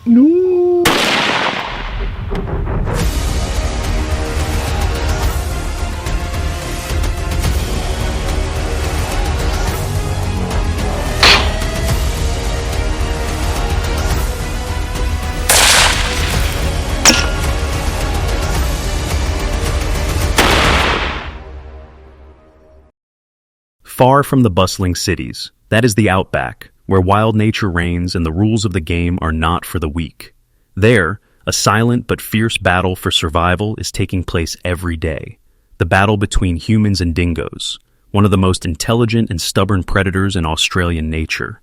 No. Far from the bustling cities, that is the outback, where wild nature reigns and the rules of the game are not for the weak. There, a silent but fierce battle for survival is taking place every day. The battle between humans and dingoes, one of the most intelligent and stubborn predators in Australian nature.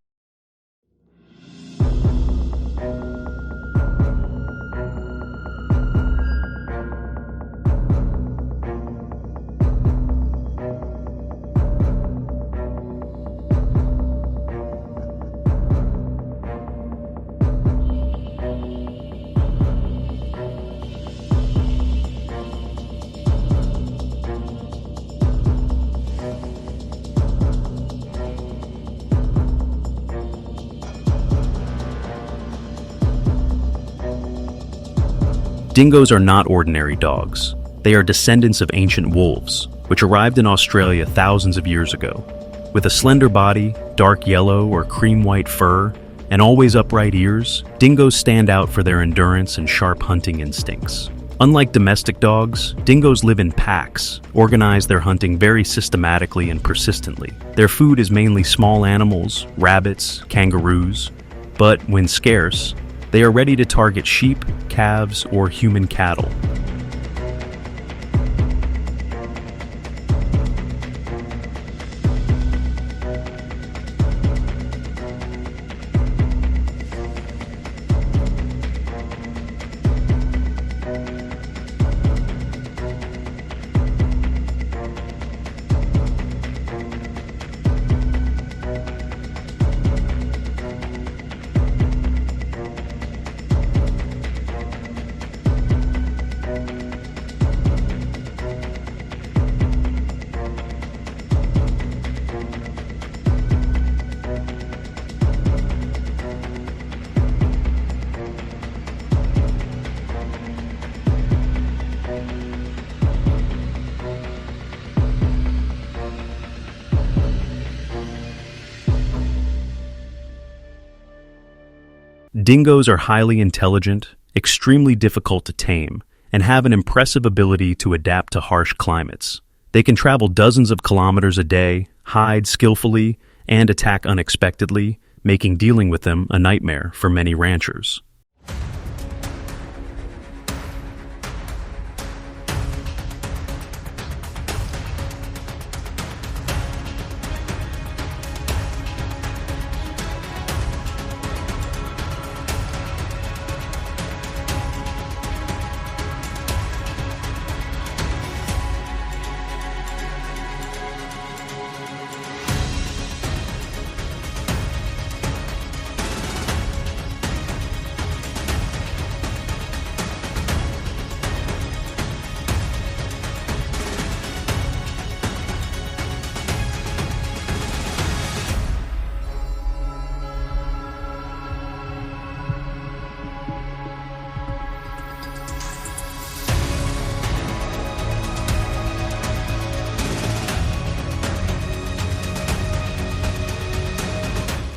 Dingoes are not ordinary dogs. They are descendants of ancient wolves, which arrived in Australia thousands of years ago. With a slender body, dark yellow or cream-white fur, and always upright ears, dingoes stand out for their endurance and sharp hunting instincts. Unlike domestic dogs, dingoes live in packs, organize their hunting very systematically and persistently. Their food is mainly small animals, rabbits, kangaroos, but when scarce, they are ready to target sheep, calves, or human cattle. Dingoes are highly intelligent, extremely difficult to tame, and have an impressive ability to adapt to harsh climates. They can travel dozens of kilometers a day, hide skillfully, and attack unexpectedly, making dealing with them a nightmare for many ranchers.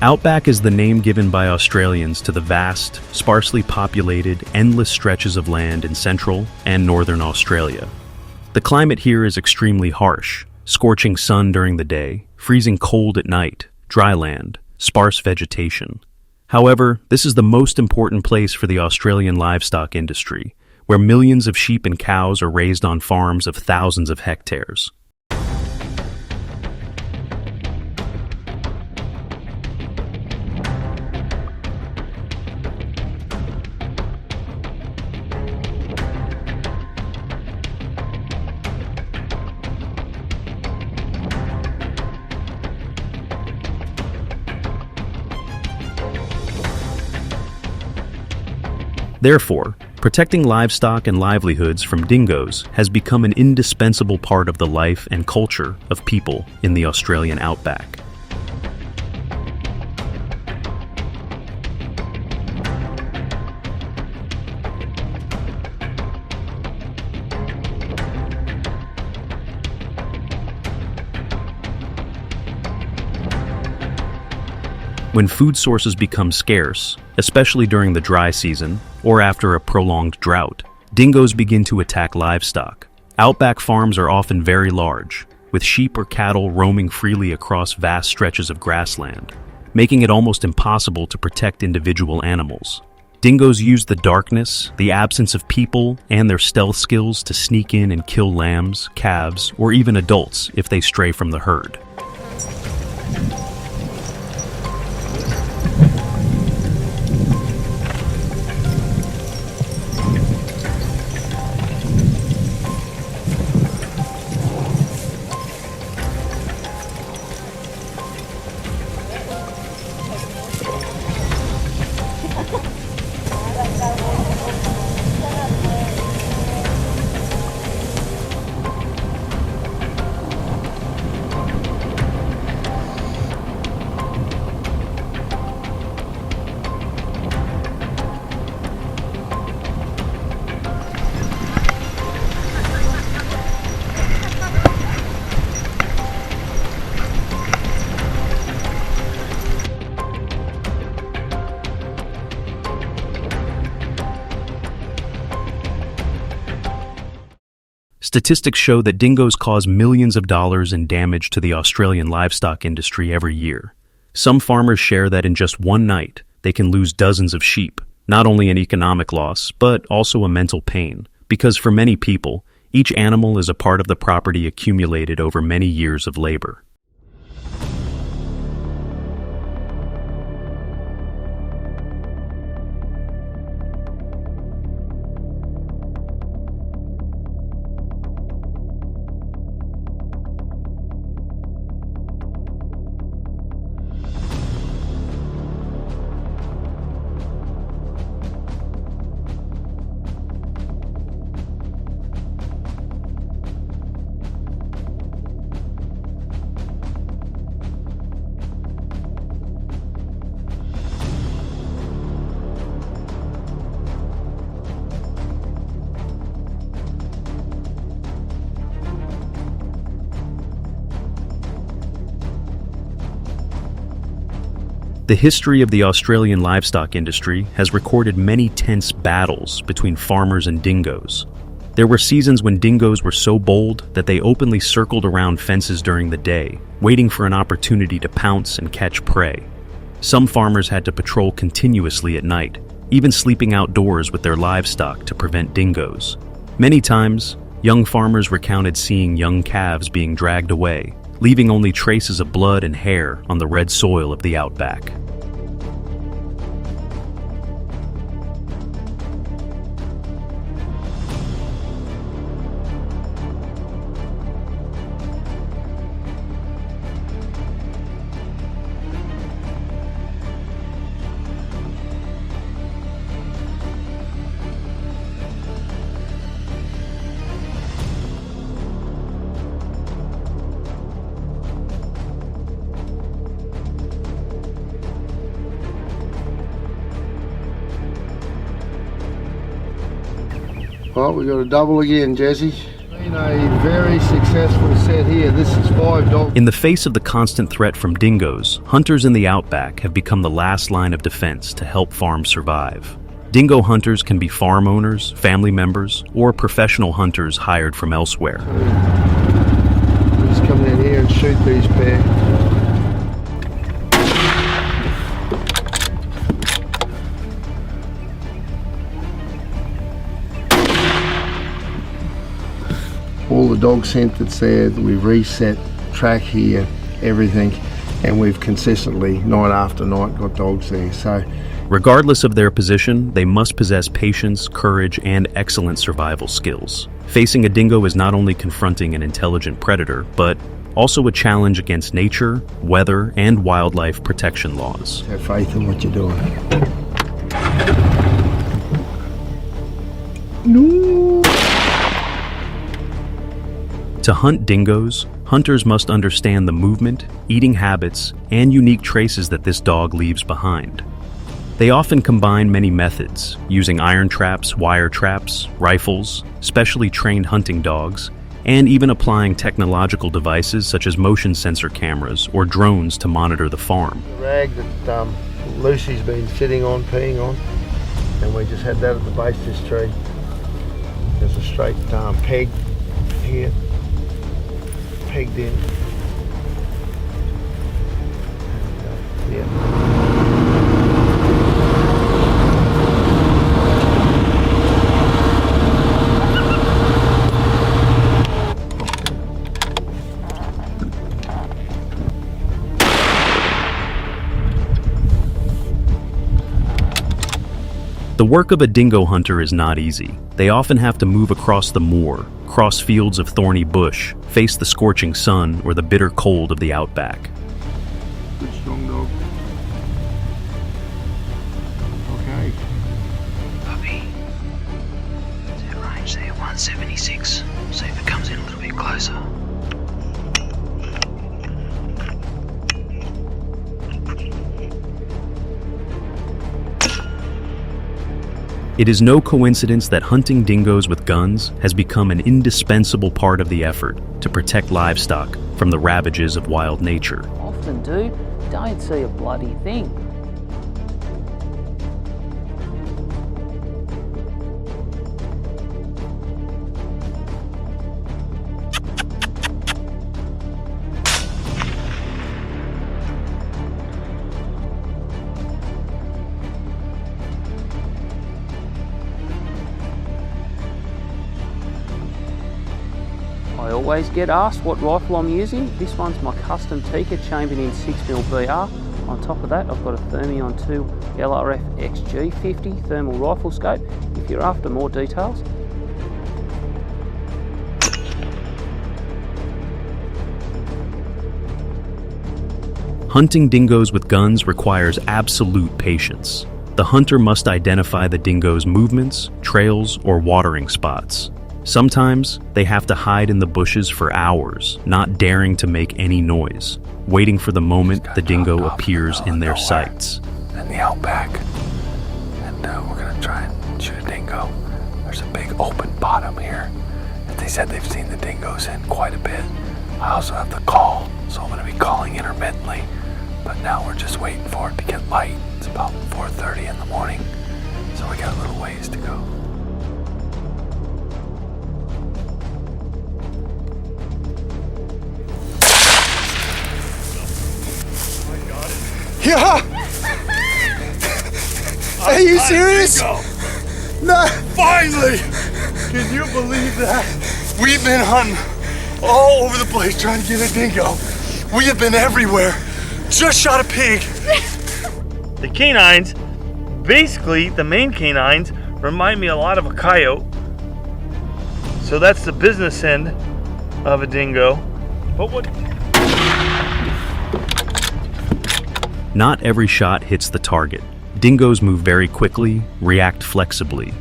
Outback is the name given by Australians to the vast, sparsely populated, endless stretches of land in central and northern Australia. The climate here is extremely harsh, scorching sun during the day, freezing cold at night, dry land, sparse vegetation. However, this is the most important place for the Australian livestock industry, where millions of sheep and cows are raised on farms of thousands of hectares. Therefore, protecting livestock and livelihoods from dingoes has become an indispensable part of the life and culture of people in the Australian outback. When food sources become scarce, especially during the dry season or after a prolonged drought, dingoes begin to attack livestock. Outback farms are often very large, with sheep or cattle roaming freely across vast stretches of grassland, making it almost impossible to protect individual animals. Dingoes use the darkness, the absence of people, and their stealth skills to sneak in and kill lambs, calves, or even adults if they stray from the herd. Statistics show that dingoes cause millions of dollars in damage to the Australian livestock industry every year. Some farmers share that in just one night, they can lose dozens of sheep, not only an economic loss, but also a mental pain, because for many people, each animal is a part of the property accumulated over many years of labor. The history of the Australian livestock industry has recorded many tense battles between farmers and dingoes. There were seasons when dingoes were so bold that they openly circled around fences during the day, waiting for an opportunity to pounce and catch prey. Some farmers had to patrol continuously at night, even sleeping outdoors with their livestock to prevent dingoes. Many times, young farmers recounted seeing young calves being dragged away, leaving only traces of blood and hair on the red soil of the outback. Well, we got a double again, Jesse. Been a very successful set here. This is 5 dogs. In the face of the constant threat from dingoes, hunters in the outback have become the last line of defense to help farms survive. Dingo hunters can be farm owners, family members, or professional hunters hired from elsewhere. We just come in here and shoot these pair. All the dog scent that's there, we've reset track here, everything, and we've consistently, night after night, got dogs there. So, regardless of their position, they must possess patience, courage, and excellent survival skills. Facing a dingo is not only confronting an intelligent predator, but also a challenge against nature, weather, and wildlife protection laws. Have faith in what you're doing. No. To hunt dingoes, hunters must understand the movement, eating habits, and unique traces that this dog leaves behind. They often combine many methods, using iron traps, wire traps, rifles, specially trained hunting dogs, and even applying technological devices such as motion sensor cameras or drones to monitor the farm. The rag that Lucy's been sitting on, peeing on, and we just had that at the base of this tree. There's a straight peg here, pegged in. Yeah. The work of a dingo hunter is not easy. They often have to move across the moor, cross fields of thorny bush, face the scorching sun or the bitter cold of the outback. Good strong dog. Okay. Puppy. Their range there, 176. See if it comes in a little bit closer. It is no coincidence that hunting dingoes with guns has become an indispensable part of the effort to protect livestock from the ravages of wild nature. Often do, don't see a bloody thing. I always get asked what rifle I'm using. This one's my custom Tikka chambered in 6mm BR. On top of that, I've got a Thermion 2 LRF XG50 thermal rifle scope if you're after more details. Hunting dingoes with guns requires absolute patience. The hunter must identify the dingo's movements, trails, or watering spots. Sometimes they have to hide in the bushes for hours, not daring to make any noise, waiting for the moment the dingo appears in their sights. In the outback, and we're gonna try and shoot a dingo. There's a big open bottom here that they said they've seen the dingoes in quite a bit. I also have the call, so I'm gonna be calling intermittently, but now we're just waiting for it to get light. It's about 4:30 in the morning, so we got a little ways to go. Yeah! Are you serious? No! Finally! Can you believe that? We've been hunting all over the place trying to get a dingo. We have been everywhere. Just shot a pig. The canines, basically the main canines, remind me a lot of a coyote. So that's the business end of a dingo. But what? Not every shot hits the target. Dingoes move very quickly, react flexibly,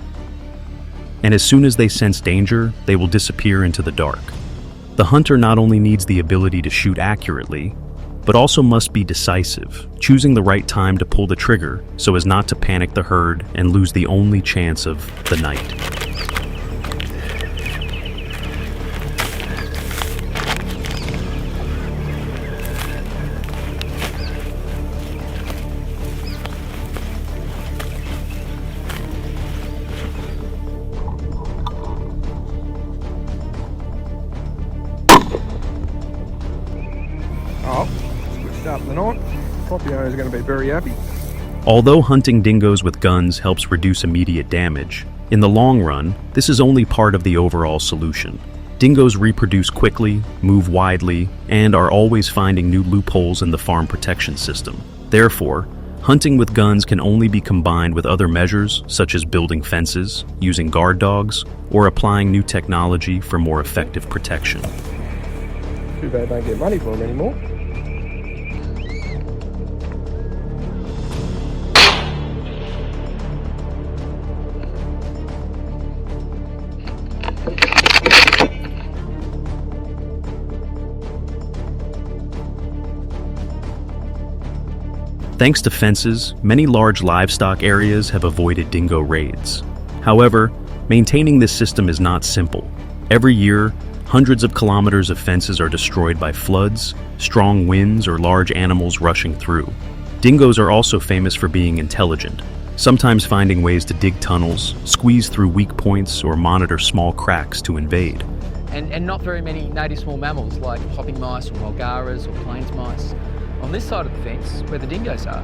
and as soon as they sense danger, they will disappear into the dark. The hunter not only needs the ability to shoot accurately, but also must be decisive, choosing the right time to pull the trigger so as not to panic the herd and lose the only chance of the night. Oh, switched up the night. Property owner's going to be very happy. Although hunting dingoes with guns helps reduce immediate damage, in the long run, this is only part of the overall solution. Dingoes reproduce quickly, move widely, and are always finding new loopholes in the farm protection system. Therefore, hunting with guns can only be combined with other measures such as building fences, using guard dogs, or applying new technology for more effective protection. Too bad I don't get money for them anymore. Thanks to fences, many large livestock areas have avoided dingo raids. However, maintaining this system is not simple. Every year, Hundreds of kilometers of fences are destroyed by floods, strong winds, or large animals rushing through. Dingoes are also famous for being intelligent, sometimes finding ways to dig tunnels, squeeze through weak points, or monitor small cracks to invade. And not very many native small mammals like hopping mice or mulgaras or plains mice. On this side of the fence, where the dingoes are,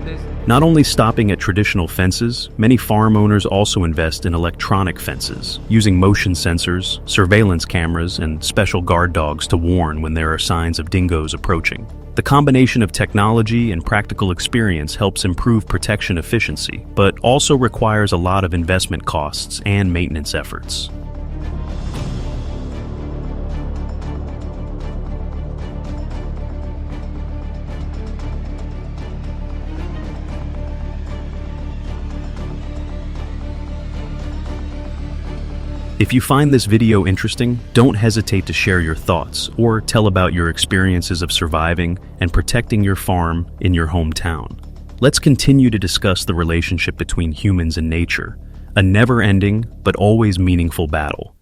there's... Not only stopping at traditional fences, many farm owners also invest in electronic fences, using motion sensors, surveillance cameras, and special guard dogs to warn when there are signs of dingoes approaching. The combination of technology and practical experience helps improve protection efficiency, but also requires a lot of investment costs and maintenance efforts. If you find this video interesting, don't hesitate to share your thoughts or tell about your experiences of surviving and protecting your farm in your hometown. Let's continue to discuss the relationship between humans and nature, a never-ending but always meaningful battle.